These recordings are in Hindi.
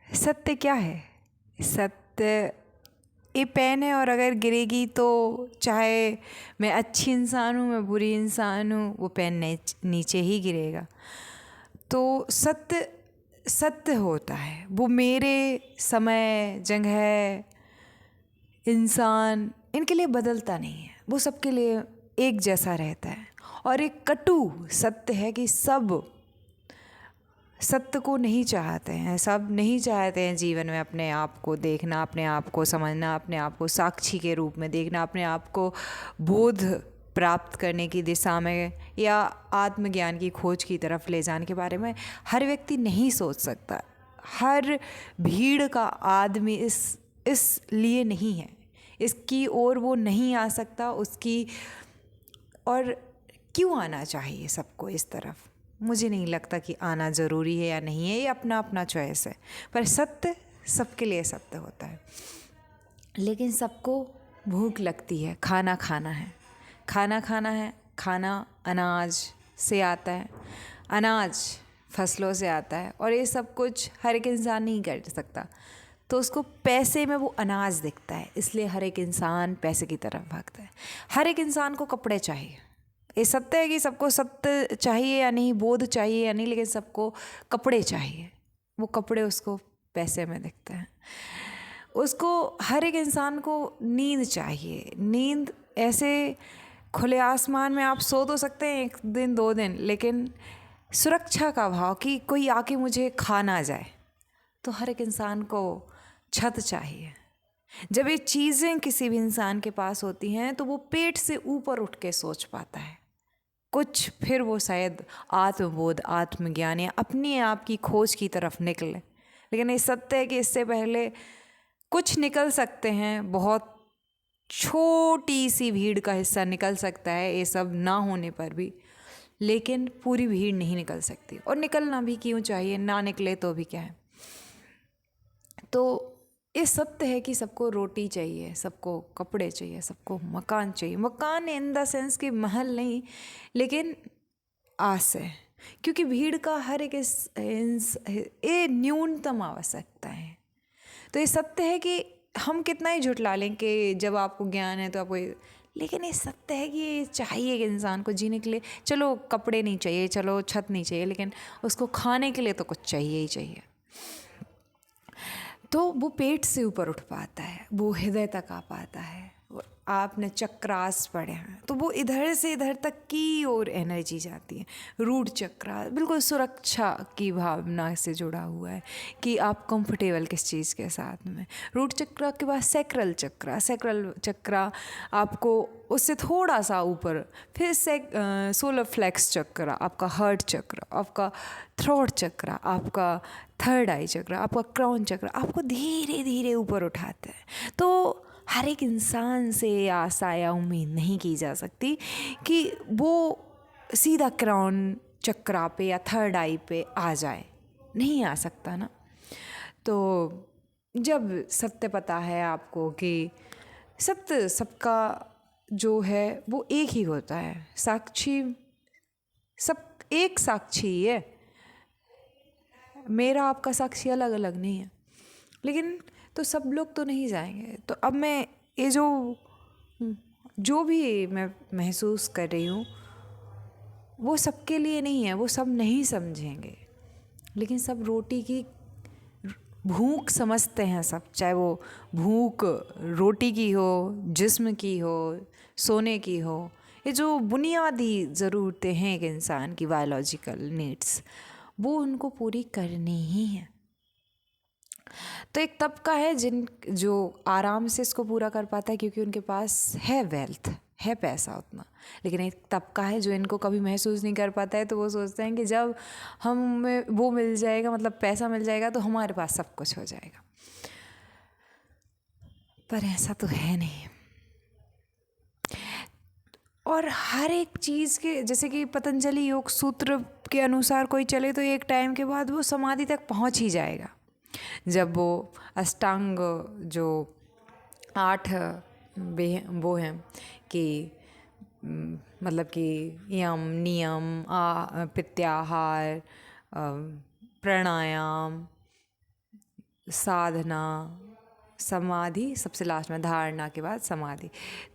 सत्य क्या है? सत्य ये पेन है और अगर गिरेगी तो चाहे मैं अच्छी इंसान हूँ, मैं बुरी इंसान हूँ, वो पेन नीचे ही गिरेगा। तो सत्य सत्य होता है, वो मेरे समय, जगह, इंसान इनके लिए बदलता नहीं है, वो सबके लिए एक जैसा रहता है। और एक कटु सत्य है कि सब सत्य को नहीं चाहते हैं, सब नहीं चाहते हैं जीवन में अपने आप को देखना, अपने आप को समझना, अपने आप को साक्षी के रूप में देखना, अपने आप को बोध प्राप्त करने की दिशा में या आत्मज्ञान की खोज की तरफ ले जाने के बारे में हर व्यक्ति नहीं सोच सकता। हर भीड़ का आदमी इस लिए नहीं है, इसकी ओर वो नहीं आ सकता उसकी। और क्यों आना चाहिए सबको इस तरफ? मुझे नहीं लगता कि आना ज़रूरी है या नहीं है, ये अपना अपना चॉइस है। पर सत्य सबके लिए सत्य होता है। लेकिन सबको भूख लगती है, खाना खाना है, खाना खाना है। खाना अनाज से आता है, अनाज फसलों से आता है, और ये सब कुछ हर एक इंसान नहीं कर सकता। तो उसको पैसे में वो अनाज दिखता है, इसलिए हर एक इंसान पैसे की तरफ भागता है। हर एक इंसान को कपड़े चाहिए, ये सत्य है कि सबको सत्य चाहिए या नहीं, बोध चाहिए या नहीं, लेकिन सबको कपड़े चाहिए। वो कपड़े उसको पैसे में दिखते हैं। उसको हर एक इंसान को नींद चाहिए। नींद ऐसे खुले आसमान में आप सो तो सकते हैं 1 दिन 2 दिन, लेकिन सुरक्षा का भाव कि कोई आके मुझे खा ना जाए। तो हर एक इंसान को छत चाहिए। जब ये चीज़ें किसी भी इंसान के पास होती हैं तो वो पेट से ऊपर उठ के सोच पाता है कुछ, फिर वो शायद आत्मबोध, आत्मज्ञान या अपने आप की खोज की तरफ निकले। लेकिन ये सत्य है कि इससे पहले कुछ निकल सकते हैं, बहुत छोटी सी भीड़ का हिस्सा निकल सकता है ये सब ना होने पर भी, लेकिन पूरी भीड़ नहीं निकल सकती। और निकलना भी क्यों चाहिए, ना निकले तो भी क्या है। तो ये सत्य है कि सबको रोटी चाहिए, सबको कपड़े चाहिए, सबको मकान चाहिए। मकान इन द सेंस कि महल नहीं, लेकिन आस है, क्योंकि भीड़ का हर एक ये न्यूनतम आवश्यकता है। तो ये सत्य है कि हम कितना ही झुठला लें कि जब आपको ज्ञान है तो आपको लेकिन ये सत्य है कि ये चाहिए कि इंसान को जीने के लिए। चलो कपड़े नहीं चाहिए, चलो छत नहीं चाहिए, लेकिन उसको खाने के लिए तो कुछ चाहिए ही चाहिए। तो वो पेट से ऊपर उठ पाता है, वो हृदय तक आ पाता है। आपने चक्रास पढ़े हैं तो वो इधर से इधर तक की और एनर्जी जाती है। रूट चक्रा बिल्कुल सुरक्षा की भावना से जुड़ा हुआ है कि आप कंफर्टेबल किस चीज़ के साथ में। रूट चक्रा के बाद सैक्रल चक्रा, सैक्रल चक्रा आपको उससे थोड़ा सा ऊपर, फिर सोलर फ्लेक्स चक्रा, आपका हार्ट चक्र, आपका थ्रोट चक्रा, आपका थर्ड आई चक्र, आपका क्राउन चक्र आपको धीरे धीरे ऊपर उठाता है। तो हर एक इंसान से आशा या उम्मीद नहीं की जा सकती कि वो सीधा क्राउन चक्रा पे या थर्ड आई पे आ जाए, नहीं आ सकता ना। तो जब सत्य पता है आपको कि सत्य सबका जो है वो एक ही होता है, साक्षी सब एक साक्षी ही है, मेरा आपका साक्षी अलग अलग नहीं है। लेकिन तो सब लोग तो नहीं जाएंगे। तो अब मैं ये जो भी मैं महसूस कर रही हूँ वो सबके लिए नहीं है, वो सब नहीं समझेंगे, लेकिन सब रोटी की भूख समझते हैं सब। चाहे वो भूख रोटी की हो, जिस्म की हो, सोने की हो, ये जो बुनियादी ज़रूरतें हैं एक इंसान की, बायोलॉजिकल नीड्स, वो उनको पूरी करनी ही है। तो एक तबका है जो आराम से इसको पूरा कर पाता है क्योंकि उनके पास है वेल्थ, है पैसा उतना। लेकिन एक तबका है जो इनको कभी महसूस नहीं कर पाता है, तो वो सोचते हैं कि जब हमें वो मिल जाएगा, मतलब पैसा मिल जाएगा, तो हमारे पास सब कुछ हो जाएगा। पर ऐसा तो है नहीं। और हर एक चीज़ के, जैसे कि पतंजलि योग सूत्र के अनुसार कोई चले तो एक टाइम के बाद वो समाधि तक पहुंच ही जाएगा। जब वो अष्टांग जो 8 वो हैं कि मतलब कि यम नियम प्रत्याहार, प्राणायाम, साधना, समाधि, सबसे लास्ट में धारणा के बाद समाधि।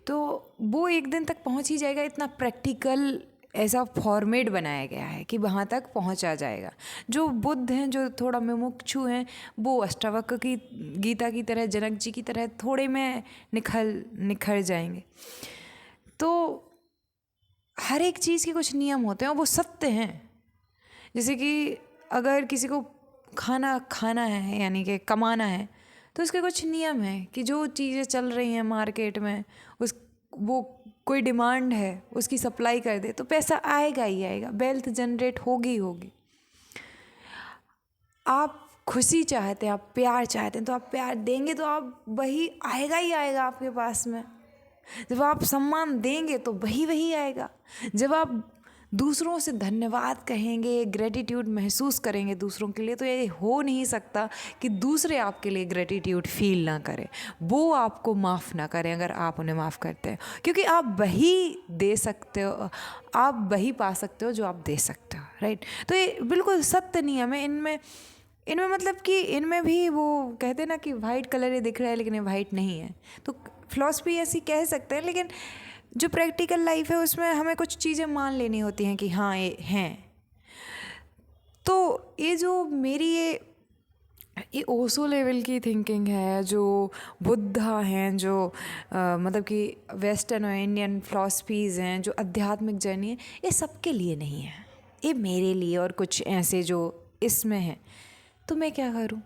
तो वो एक दिन तक पहुंच ही जाएगा। इतना प्रैक्टिकल ऐसा फॉर्मेट बनाया गया है कि वहाँ तक पहुँचा जाएगा। जो बुद्ध हैं, जो थोड़ा मुमुक्षु हैं, वो अष्टावक्र की गीता की तरह, जनक जी की तरह थोड़े में निखर जाएंगे। तो हर एक चीज़ के कुछ नियम होते हैं और वो सत्य हैं। जैसे कि अगर किसी को खाना है, यानी कि कमाना है, तो उसके कुछ नियम हैं कि जो चीज़ें चल रही हैं मार्केट में, वो कोई डिमांड है, उसकी सप्लाई कर दे तो पैसा आएगा ही आएगा, वेल्थ जनरेट होगी ही होगी। आप खुशी चाहते हैं, आप प्यार चाहते हैं, तो आप प्यार देंगे तो आप वही आएगा ही आएगा आपके पास में। जब आप सम्मान देंगे तो वही आएगा। जब आप दूसरों से धन्यवाद कहेंगे, ग्रेटिट्यूड महसूस करेंगे दूसरों के लिए, तो ये हो नहीं सकता कि दूसरे आपके लिए ग्रेटिट्यूड फील ना करें, वो आपको माफ़ ना करें अगर आप उन्हें माफ़ करते हैं। क्योंकि आप वही दे सकते हो, आप वही पा सकते हो जो आप दे सकते हो, राइट। तो ये बिल्कुल सत्य नियम है। इनमें मतलब कि इनमें भी वो कहते हैं ना कि वाइट कलर ये दिख रहा है लेकिन ये वाइट नहीं है। तो फिलॉसफी ऐसी कह सकते हैं, लेकिन जो प्रैक्टिकल लाइफ है उसमें हमें कुछ चीज़ें मान लेनी होती हैं कि हाँ ये हैं। तो ये जो मेरी ये ओशो लेवल की थिंकिंग है, जो बुद्धा हैं, जो मतलब कि वेस्टर्न और इंडियन फिलॉसफीज़ हैं, जो आध्यात्मिक जर्नी है, ये सबके लिए नहीं है, ये मेरे लिए और कुछ ऐसे जो इसमें हैं। तो मैं क्या करूं?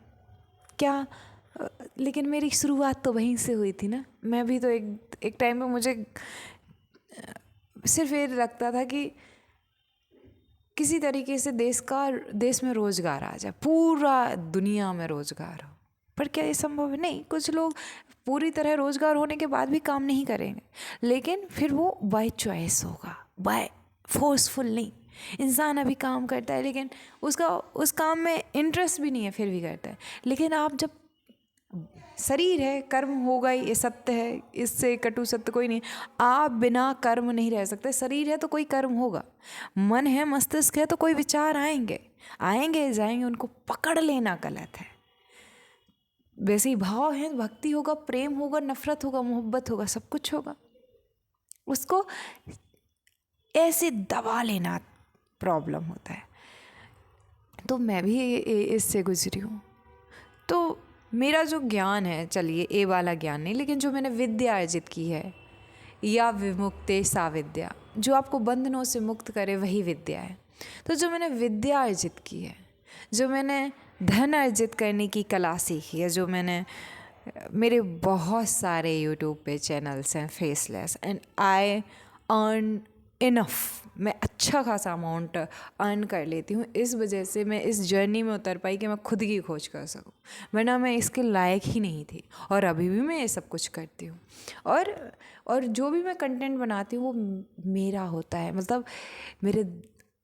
लेकिन मेरी शुरुआत तो वहीं से हुई थी ना। मैं भी तो एक टाइम पे मुझे सिर्फ ये लगता था कि किसी तरीके से देश में रोज़गार आ जाए, पूरा दुनिया में रोज़गार हो। पर क्या ये संभव है? नहीं। कुछ लोग पूरी तरह रोज़गार होने के बाद भी काम नहीं करेंगे, लेकिन फिर वो बाय चॉइस होगा, बाय फोर्सफुल नहीं। इंसान अभी काम करता है लेकिन उसका उस काम में इंटरेस्ट भी नहीं है, फिर भी करता है। लेकिन आप जब शरीर है, कर्म होगा ही, ये सत्य है, इससे कटु सत्य कोई नहीं। आप बिना कर्म नहीं रह सकते। शरीर है तो कोई कर्म होगा, मन है, मस्तिष्क है तो कोई विचार आएंगे जाएंगे, उनको पकड़ लेना गलत है। वैसे ही भाव है, भक्ति होगा, प्रेम होगा, नफरत होगा, मोहब्बत होगा, सब कुछ होगा। उसको ऐसे दबा लेना प्रॉब्लम होता है। तो मैं भी इससे गुजरी हूँ। तो मेरा जो ज्ञान है, चलिए ये वाला ज्ञान नहीं, लेकिन जो मैंने विद्या अर्जित की है, या विमुक्ते सा विद्या, जो आपको बंधनों से मुक्त करे वही विद्या है। तो जो मैंने विद्या अर्जित की है, जो मैंने धन अर्जित करने की कला सीखी है, जो मैंने मेरे बहुत सारे यूट्यूब पे चैनल्स हैं faceless, and I earn enough. मैं अच्छा खासा अमाउंट अर्न कर लेती हूँ। इस वजह से मैं इस जर्नी में उतर पाई कि मैं खुद की खोज कर सकूँ, वरना मैं इसके लायक ही नहीं थी। और अभी भी मैं ये सब कुछ करती हूँ। और जो भी मैं कंटेंट बनाती हूँ वो मेरा होता है, मतलब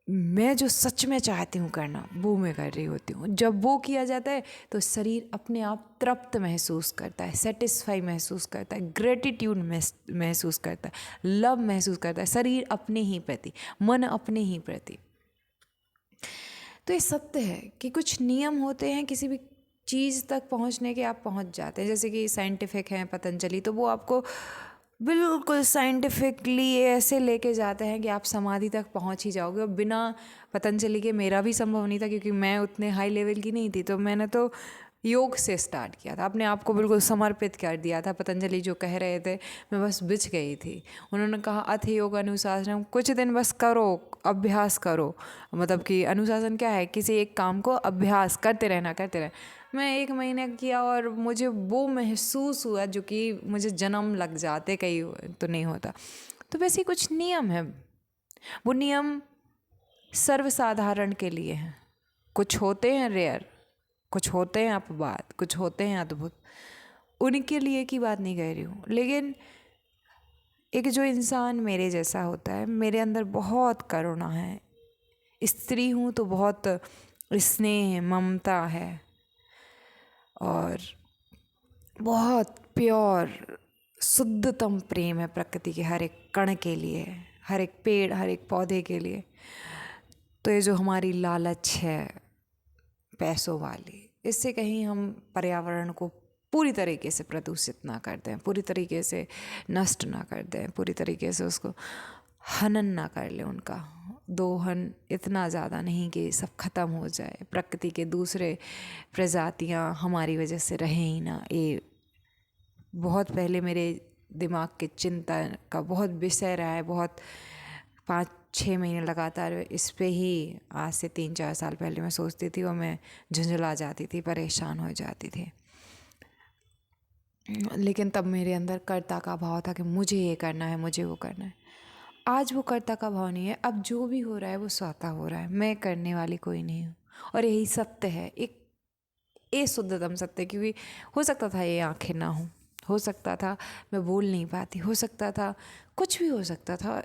मैं जो सच में चाहती हूँ करना वो मैं कर रही होती हूँ। जब वो किया जाता है तो शरीर अपने आप तृप्त महसूस करता है, सेटिस्फाई महसूस करता है, ग्रेटिट्यूड महसूस करता है, लव महसूस करता है, शरीर अपने ही प्रति, मन अपने ही प्रति। तो ये सत्य है कि कुछ नियम होते हैं, किसी भी चीज़ तक पहुँचने के आप पहुँच जाते हैं। जैसे कि साइंटिफिक हैं पतंजलि, तो वो आपको बिल्कुल साइंटिफिकली ऐसे लेके जाते हैं कि आप समाधि तक पहुंच ही जाओगे। और बिना पतंजलि के मेरा भी संभव नहीं था, क्योंकि मैं उतने हाई लेवल की नहीं थी। तो मैंने तो योग से स्टार्ट किया था, अपने आप को बिल्कुल समर्पित कर दिया था। पतंजलि जो कह रहे थे मैं बस बिछ गई थी। उन्होंने कहा अथ योग अनुशासन, कुछ दिन बस करो, अभ्यास करो। मतलब कि अनुशासन क्या है? किसी एक काम को अभ्यास करते रहना। मैं 1 महीने किया और मुझे वो महसूस हुआ जो कि मुझे जन्म लग जाते, कहीं तो नहीं होता। तो वैसे ही कुछ नियम है, वो नियम सर्वसाधारण के लिए हैं। कुछ होते हैं रेयर, कुछ होते हैं अपवाद, कुछ होते हैं अद्भुत, उनके लिए की बात नहीं कह रही हूँ। लेकिन एक जो इंसान मेरे जैसा होता है, मेरे अंदर बहुत करुणा है, स्त्री हूँ तो बहुत स्नेह ममता है, और बहुत प्योर शुद्धतम प्रेम है प्रकृति के हर एक कण के लिए, हर एक पेड़, हर एक पौधे के लिए। तो ये जो हमारी लालच है पैसों वाली, इससे कहीं हम पर्यावरण को पूरी तरीके से प्रदूषित ना कर दें, पूरी तरीके से नष्ट ना कर दें, पूरी तरीके से उसको हनन ना कर लें। उनका दोहन इतना ज़्यादा नहीं कि सब ख़त्म हो जाए, प्रकृति के दूसरे प्रजातियां हमारी वजह से रहें ही ना। ये बहुत पहले मेरे दिमाग के चिंता का बहुत विषय रहा है। बहुत 5-6 महीने लगातार इस पे ही, आज से 3-4 साल पहले मैं सोचती थी और मैं झुंझला जाती थी, परेशान हो जाती थी। लेकिन तब मेरे अंदर कर्ता का भाव था कि मुझे ये करना है, मुझे वो करना है। आज वो कर्ता का भाव नहीं है। अब जो भी हो रहा है वो स्वतः हो रहा है, मैं करने वाली कोई नहीं हूँ। और यही सत्य है, एक ये शुद्धतम सत्य। क्योंकि हो सकता था ये आंखें ना हो सकता था मैं बोल नहीं पाती, हो सकता था कुछ भी हो सकता था।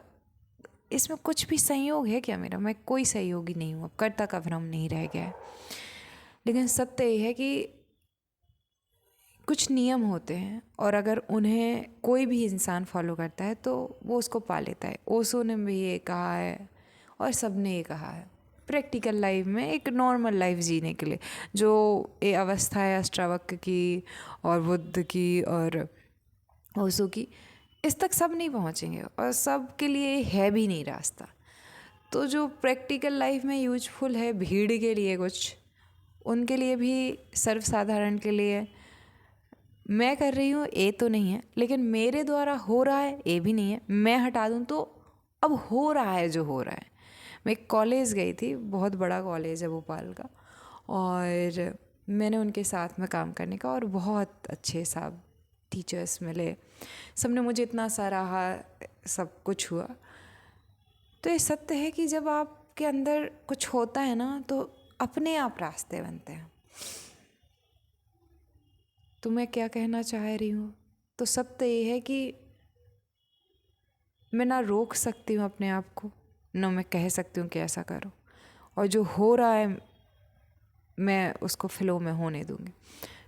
इसमें कुछ भी संयोग है क्या मेरा? मैं कोई सहयोगी नहीं हूँ। अब कर्ता का भ्रम नहीं रह गया है। लेकिन सत्य ये है कि कुछ नियम होते हैं और अगर उन्हें कोई भी इंसान फॉलो करता है तो वो उसको पा लेता है। ओशो ने भी ये कहा है और सब ने ये कहा है। प्रैक्टिकल लाइफ में एक नॉर्मल लाइफ जीने के लिए जो ये अवस्था है अष्टावक्र की और बुद्ध की और ओशो की, इस तक सब नहीं पहुँचेंगे और सब के लिए है भी नहीं रास्ता। तो जो प्रैक्टिकल लाइफ में यूजफुल है भीड़ के लिए कुछ, उनके लिए भी, सर्वसाधारण के लिए मैं कर रही हूँ ये तो नहीं है, लेकिन मेरे द्वारा हो रहा है ये भी नहीं है। मैं हटा दूँ तो अब हो रहा है जो हो रहा है। मैं एक कॉलेज गई थी, बहुत बड़ा कॉलेज है भोपाल का, और मैंने उनके साथ में काम करने का, और बहुत अच्छे साहब टीचर्स मिले, सबने मुझे इतना सराहा, सब कुछ हुआ। तो ये सत्य है कि जब आपके अंदर कुछ होता है ना तो अपने आप रास्ते बनते हैं। तो मैं क्या कहना चाह रही हूँ, तो सत्य ये है कि मैं ना रोक सकती हूँ अपने आप को, ना मैं कह सकती हूँ कि ऐसा करो, और जो हो रहा है मैं उसको फ्लो में होने दूँगी।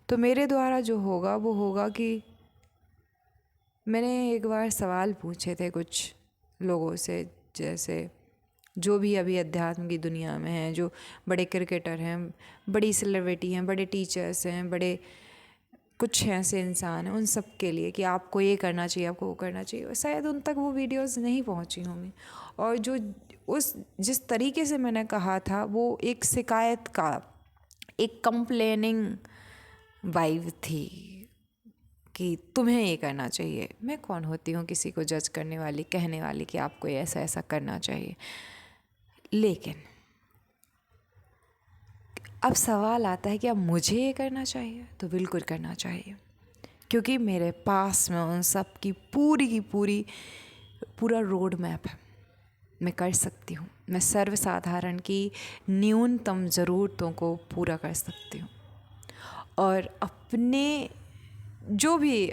तो मेरे द्वारा जो होगा वो होगा कि मैंने एक बार सवाल पूछे थे कुछ लोगों से, जैसे जो भी अभी अध्यात्म की दुनिया में हैं, जो बड़े क्रिकेटर हैं, बड़ी सेलिब्रिटी हैं, बड़े टीचर्स हैं, बड़े कुछ ऐसे इंसान हैं, उन सब के लिए कि आपको ये करना चाहिए, आपको वो करना चाहिए। शायद उन तक वो वीडियोस नहीं पहुंची होंगी, और जो जिस तरीके से मैंने कहा था वो एक शिकायत का, एक कंप्लेनिंग वाइब थी कि तुम्हें ये करना चाहिए। मैं कौन होती हूँ किसी को जज करने वाली, कहने वाली कि आपको ऐसा ऐसा करना चाहिए। लेकिन अब सवाल आता है कि अब मुझे ये करना चाहिए, तो बिल्कुल करना चाहिए, क्योंकि मेरे पास में उन सब की पूरा रोड मैप है। मैं कर सकती हूँ, मैं सर्वसाधारण की न्यूनतम ज़रूरतों को पूरा कर सकती हूँ, और अपने जो भी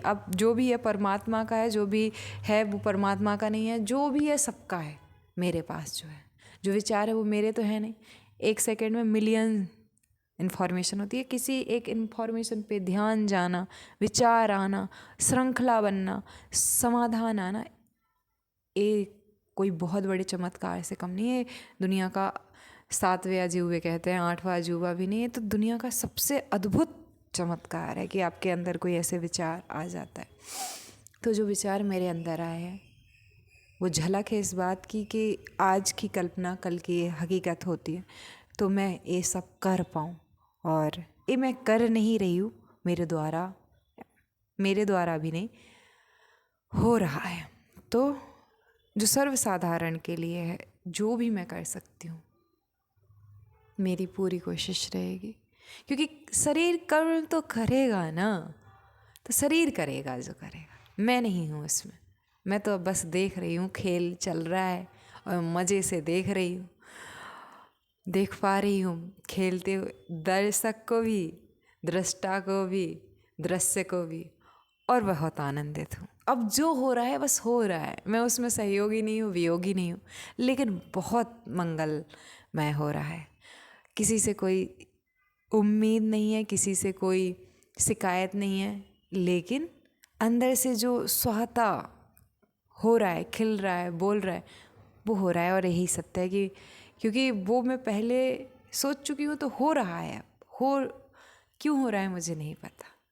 है परमात्मा का है, जो भी है वो परमात्मा का नहीं है, जो भी है सबका है। मेरे पास जो विचार है वो मेरे तो है नहीं। एक सेकंड में मिलियन इन्फॉर्मेशन होती है। किसी एक इन्फॉर्मेशन पे ध्यान जाना, विचार आना, श्रृंखला बनना, समाधान आना, ये कोई बहुत बड़े चमत्कार से कम नहीं है। दुनिया का 7वें अजूबे कहते हैं, 8वां अजूबा भी नहीं है। तो दुनिया का सबसे अद्भुत चमत्कार है कि आपके अंदर कोई ऐसे विचार आ जाता है। तो जो विचार मेरे अंदर आए हैं वो झलक है इस बात की कि आज की कल्पना कल की हकीकत होती है। तो मैं ये सब कर पाऊँ, और ये मैं कर नहीं रही हूँ, मेरे द्वारा भी नहीं हो रहा है। तो जो सर्वसाधारण के लिए है, जो भी मैं कर सकती हूँ, मेरी पूरी कोशिश रहेगी। क्योंकि शरीर कर्म तो करेगा ना, तो शरीर करेगा जो करेगा, मैं नहीं हूँ इसमें। मैं तो बस देख रही हूँ, खेल चल रहा है और मज़े से देख रही हूँ, देख पा रही हूँ खेलते हुए दर्शक को भी, दृष्टा को भी, दृश्य को भी, और बहुत आनंदित हूँ। अब जो हो रहा है बस हो रहा है, मैं उसमें सहयोगी नहीं हूँ, वियोगी नहीं हूँ, लेकिन बहुत मंगलमय हो रहा है। किसी से कोई उम्मीद नहीं है, किसी से कोई शिकायत नहीं है, लेकिन अंदर से जो स्वतः हो रहा है, खिल रहा है, बोल रहा है, वो हो रहा है। और यही सत्य है कि क्योंकि वो मैं पहले सोच चुकी हूँ, तो हो रहा है। हो क्यों हो रहा है मुझे नहीं पता।